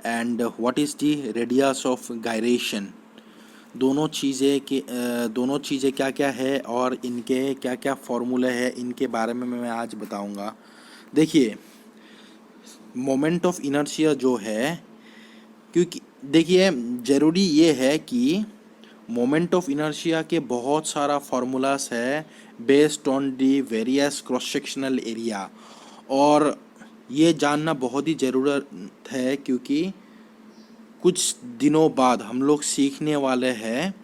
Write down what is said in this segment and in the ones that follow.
And what is the radius of gyration. दोनों चीज़ें क्या क्या है और इनके क्या क्या फॉर्मूले हैं, इनके बारे में मैं आज बताऊंगा। देखिए, मोमेंट ऑफ इनर्शिया जो है, क्योंकि देखिए ज़रूरी ये है कि मोमेंट ऑफ इनर्शिया के बहुत सारा फार्मूलास है based on the various cross sectional area, और ये जानना बहुत ही ज़रूरत है क्योंकि कुछ दिनों बाद हम लोग सीखने वाले हैं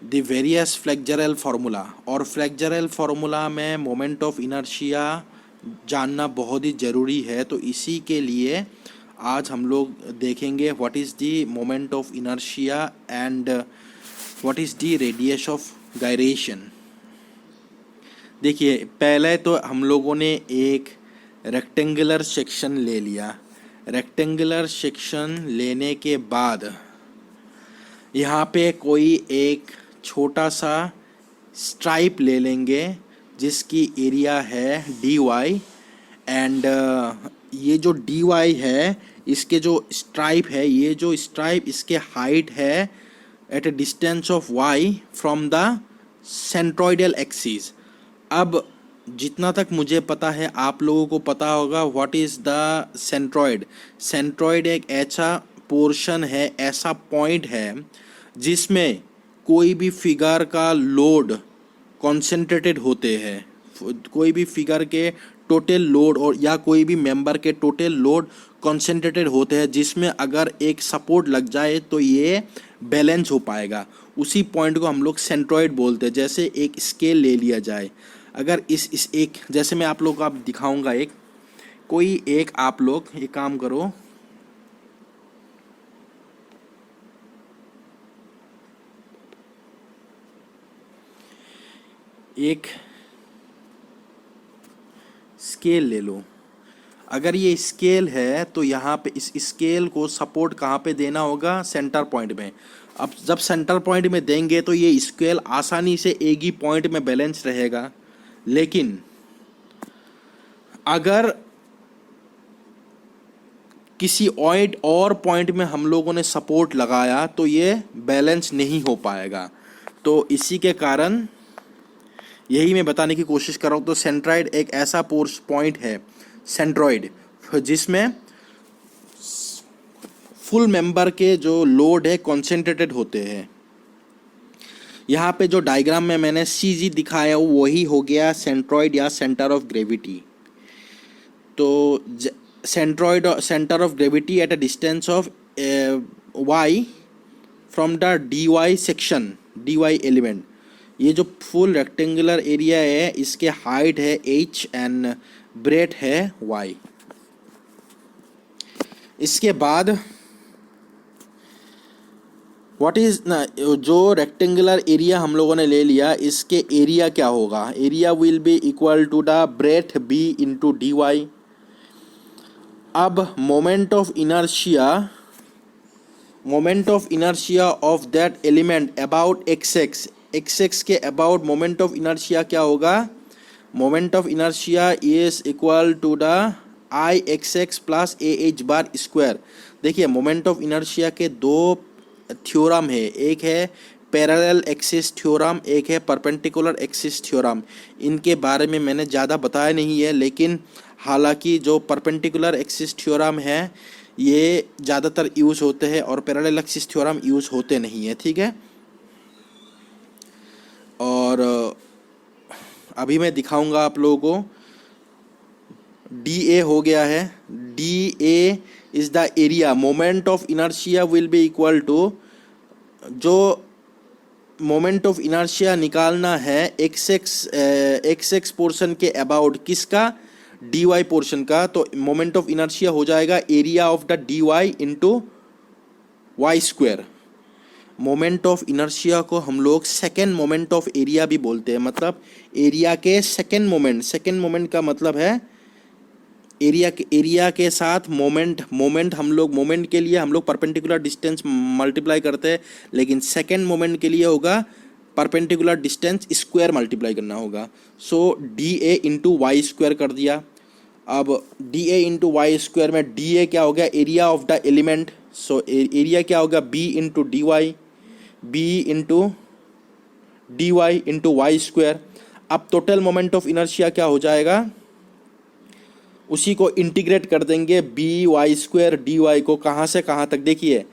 द वेरियस फ्लेक्चरल फार्मूला, और फ्लेक्चरल फार्मूला में मोमेंट ऑफ इनर्शिया जानना बहुत ही ज़रूरी है। तो इसी के लिए आज हम लोग देखेंगे what is the moment of inertia and what is the radius of gyration. देखिए, पहले तो हम लोगों ने एक रेक्टेंगुलर सेक्शन ले लिया। रेक्टेंगुलर सेक्शन लेने के बाद यहाँ पे कोई एक छोटा सा स्ट्राइप ले लेंगे जिसकी एरिया है dy, एंड ये जो dy है, इसके जो स्ट्राइप है, ये जो स्ट्राइप इसके हाइट है at a distance of y from the centroidal axis. अब जितना तक मुझे पता है आप लोगों को पता होगा what is the centroid. Centroid एक ऐसा पोर्शन है, ऐसा पॉइंट है जिसमें कोई भी फिगर का लोड कॉन्सेंट्रेटेड होते हैं। कोई भी फिगर के टोटल लोड और या कोई भी मेंबर के टोटल लोड कॉन्सेंट्रेटेड होते हैं, जिसमें अगर एक सपोर्ट लग जाए तो ये बैलेंस हो पाएगा। उसी पॉइंट को हम लोग सेंट्रोइड बोलते हैं। जैसे एक स्केल ले लिया जाए, अगर इस एक, जैसे मैं आप लोग को आप दिखाऊंगा, एक आप लोग एक काम करो, एक स्केल ले लो। अगर ये स्केल है तो यहाँ पे इस स्केल को सपोर्ट कहाँ पे देना होगा? सेंटर पॉइंट में। अब जब सेंटर पॉइंट में देंगे तो ये स्केल आसानी से एक ही पॉइंट में बैलेंस रहेगा, लेकिन अगर किसी और पॉइंट में हम लोगों ने सपोर्ट लगाया तो ये बैलेंस नहीं हो पाएगा। तो इसी के कारण यही मैं बताने की कोशिश कर रहा हूँ। तो सेंट्रॉइड एक ऐसा पॉइंट है, सेंट्रॉइड, जिसमें फुल मेंबर के जो लोड है कॉन्सेंट्रेटेड होते हैं। यहाँ पे जो डायग्राम में मैंने सीजी दिखाया वही हो गया सेंट्रॉइड या सेंटर ऑफ ग्रेविटी। तो centre of gravity at a distance of y from the dy section, dy element. ये जो फुल रेक्टेंगुलर एरिया है इसके हाइट है h एंड ब्रेथ है y। इसके बाद व्हाट इज जो रेक्टेंगुलर एरिया हम लोगों ने ले लिया, इसके एरिया क्या होगा? Area will be equal to the breadth b into D Y. अब moment of inertia of that element about X के अबाउट मोमेंट ऑफ इनर्शिया क्या होगा? Moment of inertia is equal to the I X X plus A H bar square. देखिए, moment of inertia के दो theorem है, एक है parallel axis theorem, एक है परपेंडिकुलर एक्सिस थ्योरम। इनके बारे में मैंने ज़्यादा बताया नहीं है, लेकिन हालांकि जो परपेंडिकुलर एक्सिस थ्योरम है ये ज़्यादातर यूज़ होते हैं और पैरेलल एक्सिस थ्योरम यूज़ होते नहीं है, ठीक है। और अभी मैं दिखाऊंगा आप लोगों को। डी ए हो गया है, D A is the area. Moment of inertia will be equal to, जो मोमेंट ऑफ इनर्शिया निकालना है एक्स एक्स पोर्शन के अबाउट, किसका? डी वाई पोर्शन का। तो मोमेंट ऑफ इनर्शिया हो जाएगा area of the D Y into Y square. Moment of inertia को हम लोग सेकेंड मोमेंट ऑफ एरिया भी बोलते हैं, मतलब एरिया के सेकेंड मोमेंट का मतलब है एरिया के साथ मोमेंट हम लोग मोमेंट के लिए हम लोग परपेंडिकुलर डिस्टेंस मल्टीप्लाई करते हैं, लेकिन सेकेंड मोमेंट के लिए होगा परपेंडिकुलर डिस्टेंस स्क्वायर मल्टीप्लाई करना होगा। So D A into Y square कर दिया। अब D A into Y square में डी ए क्या हो गया, area of the element, so area क्या होगा, B into D Y, B into D Y into Y square. अब टोटल मोमेंट ऑफ इनर्शिया क्या हो जाएगा, उसी को इंटीग्रेट कर देंगे, B Y square D Y को कहाँ से कहाँ तक, देखिए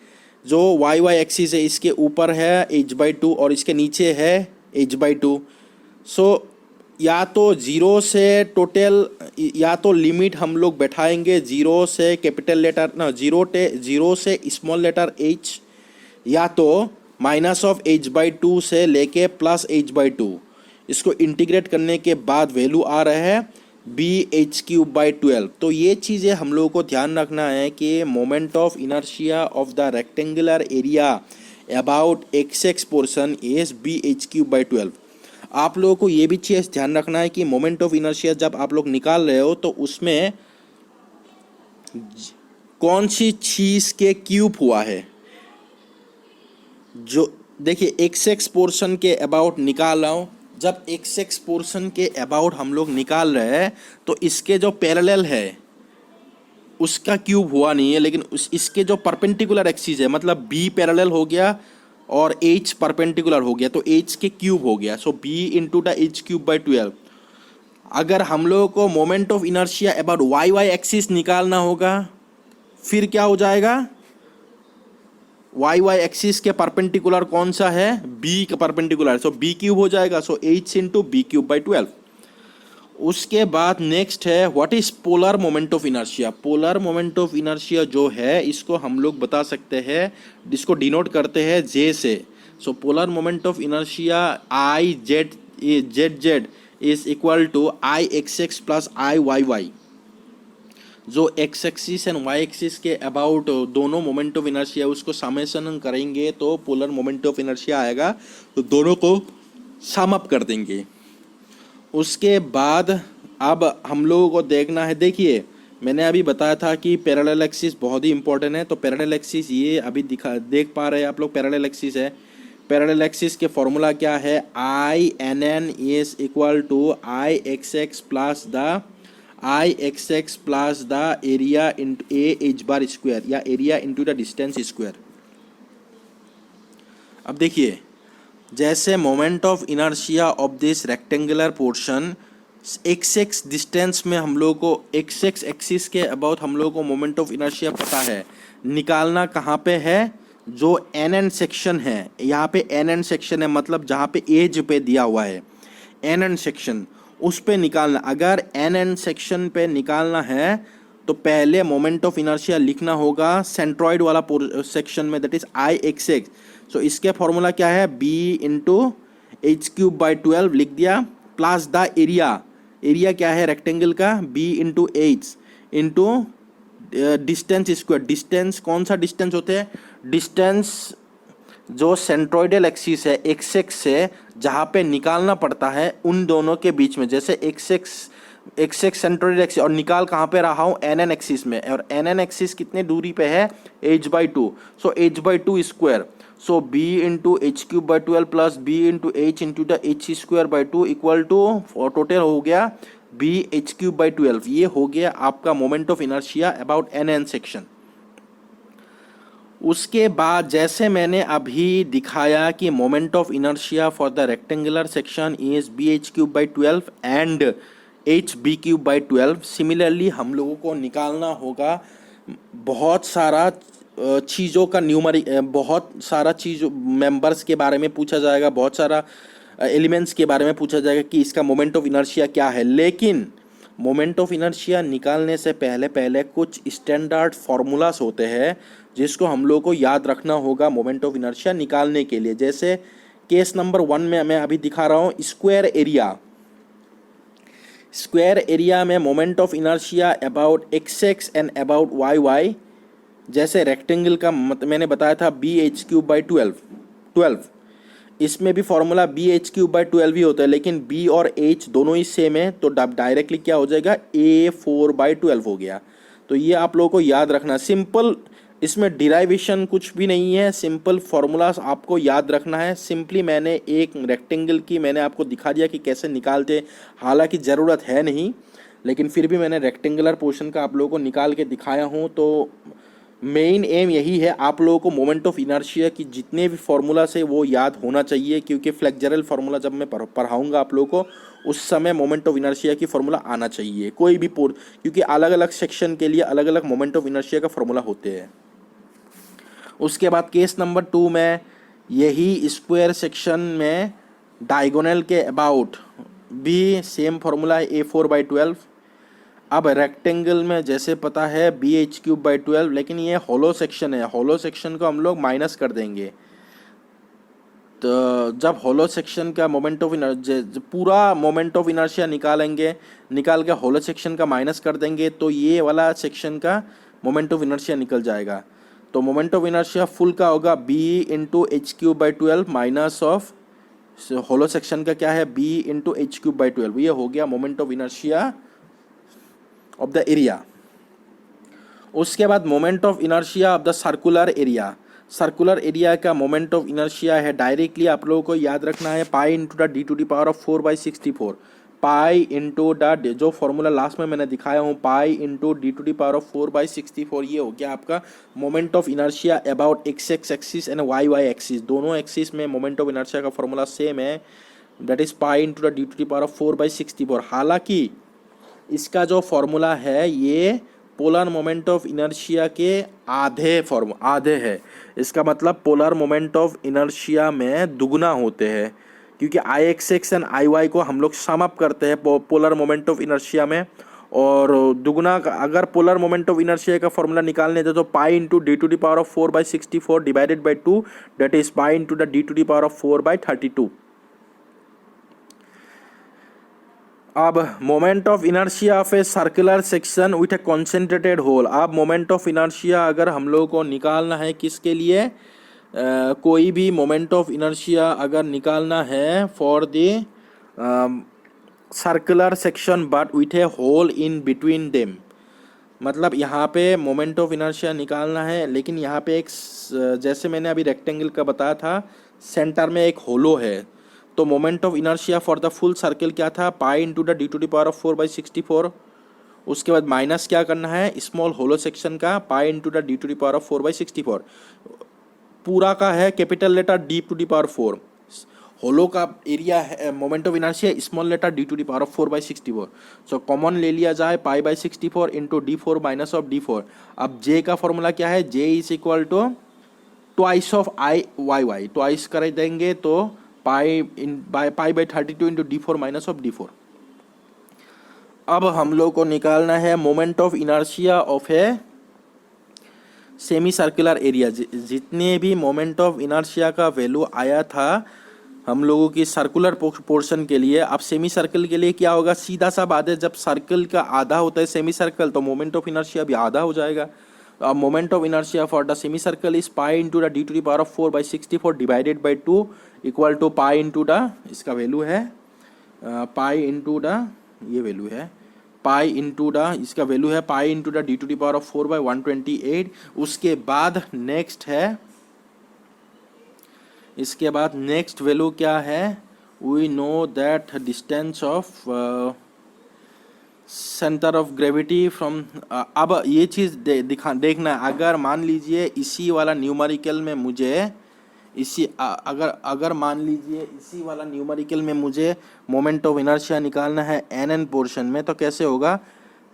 जो वाई वाई एक्सिस है इसके ऊपर है h/2 और इसके नीचे है h/2। सो या तो जीरो से टोटल, या तो लिमिट हम लोग बैठाएंगे जीरो से कैपिटल लेटर ना, जीरो से स्मॉल लेटर h, या तो माइनस ऑफ h/2 से लेके प्लस h/2। इसको इंटीग्रेट करने के बाद वैल्यू आ रहा है bh³/12। तो ये चीज़ें हम लोगों को ध्यान रखना है कि moment of inertia of the rectangular area about x portion is bh³/12। आप लोगों को ये भी चीज़ ध्यान रखना है कि मोमेंट ऑफ इनर्शिया जब आप लोग निकाल रहे हो तो उसमें कौन सी चीज़ के क्यूब हुआ है। जो देखिए x पोर्शन के अबाउट निकाल रहा हूँ, जब x पोर्शन के अबाउट हम लोग निकाल रहे हैं तो इसके जो पैरेलल है उसका क्यूब हुआ नहीं है, लेकिन इसके जो परपेंडिकुलर एक्सिस है, मतलब b पैरेलल हो गया और h परपेंडिकुलर हो गया तो h के क्यूब हो गया, सो b इंटू द h³/12। अगर हम लोगों को moment of inertia about Y Y axis निकालना होगा फिर क्या हो जाएगा, वाई वाई एक्सिस के परपेंडिकुलर कौन सा है, b का परपेंडिकुलर, सो b क्यूब हो जाएगा, सो h इंटू b³/12। उसके बाद नेक्स्ट है what is polar moment of inertia. Polar moment of inertia जो है इसको हम लोग बता सकते हैं, इसको डिनोट करते हैं जे से। So polar moment of inertia I Z Z is equal to I X plus I Y Y. जो X axis and Y axis के अबाउट दोनों मोमेंट ऑफ इनर्शिया उसको समेशन करेंगे तो पोलर मोमेंट ऑफ इनर्शिया आएगा, तो दोनों को सम अप कर देंगे। उसके बाद अब हम लोगों को देखना है, देखिए मैंने अभी बताया था कि पैरेलल एक्सिस बहुत ही इंपॉर्टेंट है, तो पैरेलल एक्सिस ये अभी देख पा रहे हैं आप लोग, पैरेलल एक्सिस है। पैरेलल एक्सिस के फॉर्मूला क्या है, I N N is equal to I X plus the area into A H bar square, या area into the distance square. अब देखिए जैसे moment of inertia of this rectangular portion X distance में हम लोग को एक्स एक्सिस के about हम लोग को मोमेंट ऑफ इनर्शिया पता है, निकालना कहाँ पे है, जो एन एन सेक्शन है, यहाँ पे एन एन सेक्शन है, मतलब जहाँ पे एज पे दिया हुआ है एन एन सेक्शन, उस पे निकालना। अगर एन एन सेक्शन पे निकालना है तो पहले मोमेंट ऑफ इनर्शिया लिखना होगा सेंट्रॉइड वाला सेक्शन में, दैट इज आई एक्स। सो इसके फॉर्मूला क्या है, b इंटू h³/12 लिख दिया, प्लस द एरिया, एरिया क्या है रेक्टेंगल का, b into H into distance square. Distance कौन सा डिस्टेंस होते हैं, डिस्टेंस जो सेंट्रोइडल एक्सिस है एक्स एक्स से जहाँ पे निकालना पड़ता है उन दोनों के बीच में, जैसे एक्स एक्स सेंट्रोइडल एक्सिस और निकाल कहाँ पे रहा हूँ, एन एन एक्सिस में, और एन एन एक्सिस कितने दूरी पे है, h/2, so h/2 square, so b into h³/12 plus b into h into the h²/2 equal to total हो गया bh³/12। ये हो गया आपका moment of inertia about N N section. उसके बाद जैसे मैंने अभी दिखाया कि moment of inertia for the rectangular section is bh³/12 and hb³/12, similarly हम लोगों को निकालना होगा बहुत सारा चीज़ों का न्यूमरिक, बहुत सारा चीज़ मेंबर्स के बारे में पूछा जाएगा, बहुत सारा एलिमेंट्स के बारे में पूछा जाएगा कि इसका मोमेंट ऑफ इनर्शिया क्या है। लेकिन मोमेंट ऑफ इनर्शिया निकालने से पहले कुछ स्टैंडर्ड फार्मूलास होते हैं जिसको हम लोग को याद रखना होगा मोमेंट ऑफ इनर्शिया निकालने के लिए। जैसे केस नंबर 1 में मैं अभी दिखा रहा हूँ, स्क्वायर एरिया। स्क्वायर एरिया में moment of inertia about X X and about Y Y, जैसे रेक्टेंगल का मैंने बताया था bh³/12, इसमें भी फॉर्मूला bh³/12 ही होता है, लेकिन b और h दोनों ही सेम है, तो डायरेक्टली क्या हो जाएगा, a4/12 हो गया। तो ये आप लोगों को याद रखना, सिंपल, इसमें डिराइवेशन कुछ भी नहीं है, सिंपल फार्मूलास आपको याद रखना है। सिंपली मैंने एक रेक्टेंगल की मैंने आपको दिखा दिया कि कैसे निकालते, हालांकि ज़रूरत है नहीं, लेकिन फिर भी मैंने रेक्टेंगुलर पोर्शन का आप लोगों को निकाल के दिखाया हूँ। तो मेन एम यही है, आप लोगों को मोमेंट ऑफ इनर्शिया की जितने भी फार्मूला से वो याद होना चाहिए, क्योंकि फ्लेक्सरल फार्मूला जब मैं पढ़ाऊँगा आप लोगों को उस समय मोमेंट ऑफ इनर्शिया की फार्मूला आना चाहिए कोई भी क्योंकि अलग अलग सेक्शन के लिए अलग अलग मोमेंट ऑफ इनर्शिया का फार्मूला होते हैं। उसके बाद केस नंबर 2 में यही स्क्वायर सेक्शन में डायगोनल के अबाउट भी सेम फार्मूला है A4/12। अब रेक्टेंगल में जैसे पता है BH3/12, लेकिन ये होलो सेक्शन है, होलो सेक्शन को हम लोग माइनस कर देंगे। तो जब होलो सेक्शन का मोमेंट ऑफ पूरा मोमेंट ऑफ इनर्शिया निकालेंगे, निकाल के होलो सेक्शन का माइनस कर देंगे, तो ये वाला सेक्शन का मोमेंट ऑफ इनर्शिया निकल जाएगा। तो मोमेंट ऑफ इनर्शिया फुल का होगा B×H3/12 minus of hollow section का क्या है B×H3/12। ये हो गया moment of inertia of the area. उसके बाद moment of inertia of the circular area. Circular area का मोमेंट ऑफ इनर्शिया है, डायरेक्टली आप लोगों को याद रखना है π×10⁴/64। पाई इंटू द जो फॉर्मूला लास्ट में मैंने दिखाया हूँ π×10⁴/64, ये हो गया आपका moment of inertia about x axis and y axis. दोनों एक्सिस में मोमेंट ऑफ इनर्शिया का फॉर्मूला सेम है, दैट इज π×10⁴/64। हालांकि इसका जो फॉर्मूला है ये पोलर मोमेंट ऑफ इनर्शिया के आधे है। इसका मतलब पोलर मोमेंट ऑफ इनर्शिया में दुगना होते हैं, क्योंकि Ix एंड Iy को हम लोग सम अप करते हैं पोलर मोमेंट ऑफ इनर्शिया में, और दुगना अगर पोलर मोमेंट ऑफ इनर्शिया का फॉर्मूला निकालने थे तो π×10⁴/64 डिवाइडेड बाई 2, दैट इज π×10⁴/32। अब moment of inertia of a circular section with a concentrated hole. अब मोमेंट ऑफ इनर्शिया अगर हम लोगों को निकालना है किसके लिए, कोई भी मोमेंट ऑफ इनर्शिया अगर निकालना है for the circular section but with a hole in between them, मतलब यहाँ पे मोमेंट ऑफ इनर्शिया निकालना है, लेकिन यहाँ पे एक जैसे मैंने अभी रेक्टेंगल का बताया था सेंटर में एक होलो है, तो moment of inertia for the full circle क्या था π×10⁴/64। उसके बाद माइनस क्या करना है स्मॉल होलो सेक्शन का π×10⁴/64। पूरा का है कैपिटल लेटर D⁴। होलो का एरिया है moment of inertia small letter D⁴/64। So common ले लिया जाए π/64 into D4 minus of D4। अब J का फॉर्मूला क्या है, J is equal to twice of IY, twice कर देंगे तो π/32 into D4 minus of D4। अब हम लोग को निकालना है moment of inertia of a semi circular area. जितने भी मोमेंट ऑफ इनर्शिया का वैल्यू आया था हम लोगों की सर्कुलर पोर्शन के लिए, अब सेमी सर्कल के लिए क्या होगा, सीधा सा बात है, जब सर्कल का आधा होता है सेमी सर्कल तो मोमेंट ऑफ इनर्शिया भी आधा हो जाएगा। अब moment of inertia for the semicircle is π×10⁴/64 divided by 2 equal to इसका वैल्यू है ये वैल्यू है इसका वैल्यू है π×10⁴/128। उसके बाद नेक्स्ट है, इसके बाद नेक्स्ट वैल्यू क्या है, we know that distance of centre of gravity from. अब ये चीज़ देखना है, अगर मान लीजिए इसी वाला न्यूमेरिकल में मुझे अगर मान लीजिए इसी वाला न्यूमेरिकल में मुझे मोमेंट ऑफ इनर्शिया निकालना है NN पोर्शन में, तो कैसे होगा,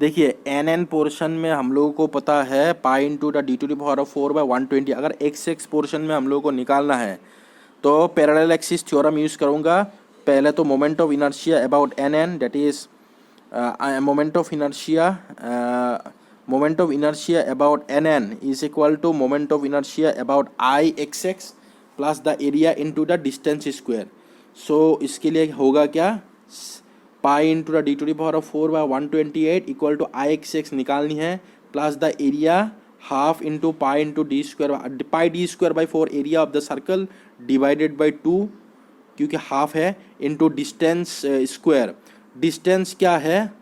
देखिए NN पोर्शन में हम लोगों को पता है π×10⁴/120। अगर XX पोर्शन में हम लोगों को निकालना है तो पैरेलल एक्सिस थ्योरम यूज़ करूँगा। पहले तो moment of inertia about NN, that is moment of inertia about NN is equal to moment of inertia about IXX plus the area into the distance square. So इसके लिए होगा क्या, π×10⁴/128 equal to IXX निकालनी है plus the area half into π/d²/4 area of the circle divided by 2, क्योंकि half है, into distance square. Distance क्या है,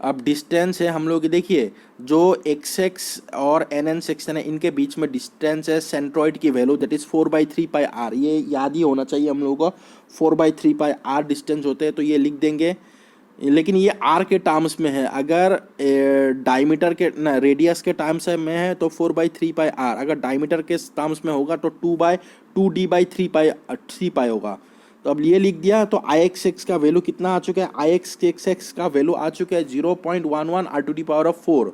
अब डिस्टेंस है हम लोग देखिए जो XX और NN सेक्शन है इनके बीच में डिस्टेंस है सेंट्रॉइड की वैल्यू, दैट इज 4/3πr। ये याद ही होना चाहिए हम लोगों को, 4/3πr डिस्टेंस होते हैं, तो ये लिख देंगे लेकिन ये आर के टर्म्स में है। अगर डायमीटर के ना रेडियस के टर्म्स में है तो 4/3πr, अगर डायमीटर के टर्म्स में होगा तो 2/2d/3π होगा। तो अब ये लिख दिया। तो आई एक्स का वैल्यू कितना आ चुका है? आई एक्स का वैल्यू आ चुका है 0.11 r⁴।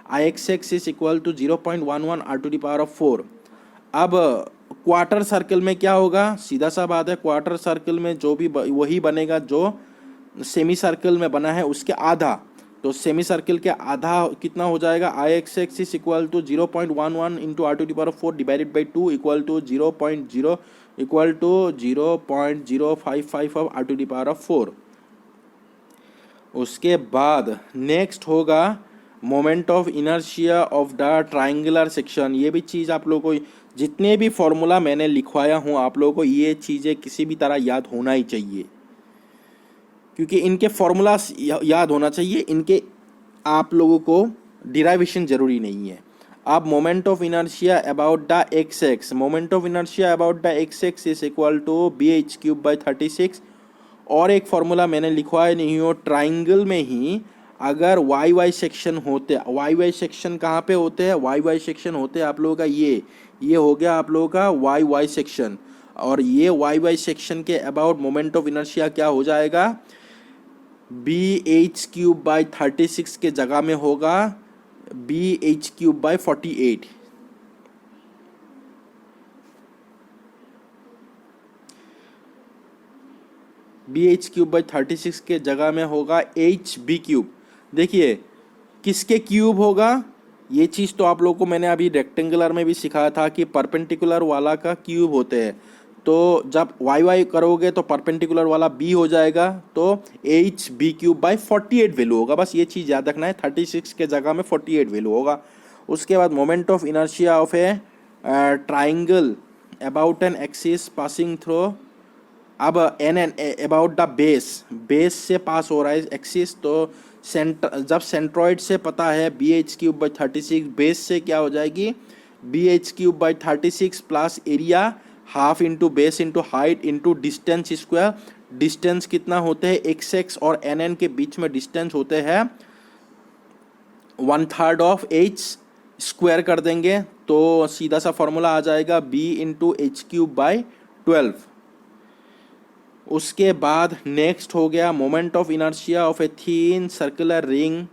I X is equal to 0.11 r⁴। अब क्वार्टर सर्कल में क्या होगा? सीधा सा बात है, क्वार्टर सर्कल में जो भी वही बनेगा जो सेमी सर्कल में बना है उसके आधा। तो सेमी सर्कल के आधा कितना हो जाएगा? I X is equal to 0.11 into r⁴ divided by 2 equal to 0.055 of r⁴। उसके बाद नेक्स्ट होगा moment of inertia of the triangular section. ये भी चीज़ आप लोगों को, जितने भी फॉर्मूला मैंने लिखवाया हूँ आप लोगों को ये चीज़ें किसी भी तरह याद होना ही चाहिए, क्योंकि इनके फॉर्मूला याद होना चाहिए, इनके आप लोगों को डिराइवेशन जरूरी नहीं है। अब moment of inertia about the X, moment of inertia about the X is equal to bh⁵/36। और एक फॉर्मूला मैंने लिखवाया नहीं हो, ट्राइंगल में ही अगर वाई वाई सेक्शन होते, वाई वाई सेक्शन कहाँ पे होते हैं? वाई वाई सेक्शन होते हैं आप लोगों का ये हो गया आप लोगों का वाई वाई सेक्शन। और ये वाई वाई सेक्शन के अबाउट मोमेंट ऑफ इनर्शिया क्या हो जाएगा? bh⁵/36 के जगह में होगा bh⁵/48। bh⁵/36 के जगह में होगा hb³। देखिए किसके क्यूब होगा? ये चीज़ तो आप लोगों को मैंने अभी रेक्टेंगुलर में भी सिखाया था कि परपेंडिकुलर वाला का क्यूब होते हैं। तो जब वाई वाई करोगे तो परपेंडिकुलर वाला b हो जाएगा, तो hb³/48 वैल्यू होगा। बस ये चीज़ याद रखना है, 36 के जगह में 48 वैल्यू होगा। उसके बाद moment of inertia of A triangle about an axis passing through. अब एन अबाउट द बेस से पास हो रहा है एक्सिस। तो जब सेंट्रॉइड से पता है bh⁵/36, बेस से क्या हो जाएगी? bh⁵/36 plus area half into base into height into distance square. Distance कितना होते हैं? x और nn के बीच में डिस्टेंस होते हैं 1/3 ऑफ h² कर देंगे तो सीधा सा फॉर्मूला आ जाएगा b इंटू h⁵/12। उसके बाद नेक्स्ट हो गया moment of inertia of a thin circular ring.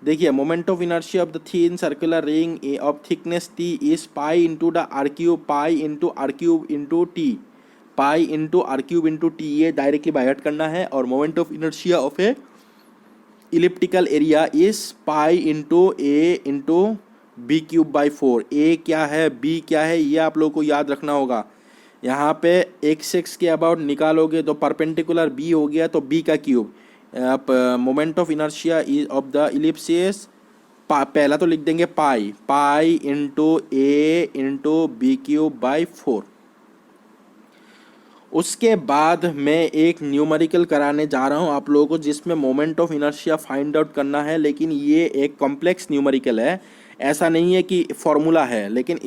देखिए moment of inertia of the thin circular ring of thickness t is pi into the r³ pi into r³ into T, pi into r³ into T. ये directly by heart करना है। और moment of inertia of a elliptical area is pi into a into b³/4। a क्या है, b क्या है, ये आप लोगों को याद रखना होगा। यहाँ पे x के अबाउट निकालोगे तो परपेंडिकुलर b हो गया, तो b का cube. Moment of inertia of the ellipsis, पहला तो लिख देंगे पाई इंटू a इंटू b³/4। उसके बाद मैं एक न्यूमेरिकल कराने जा रहा हूँ आप लोगों को, जिसमें moment of inertia find out करना है। लेकिन ये एक कॉम्प्लेक्स न्यूमेरिकल है, ऐसा नहीं है कि फॉर्मूला है, लेकिन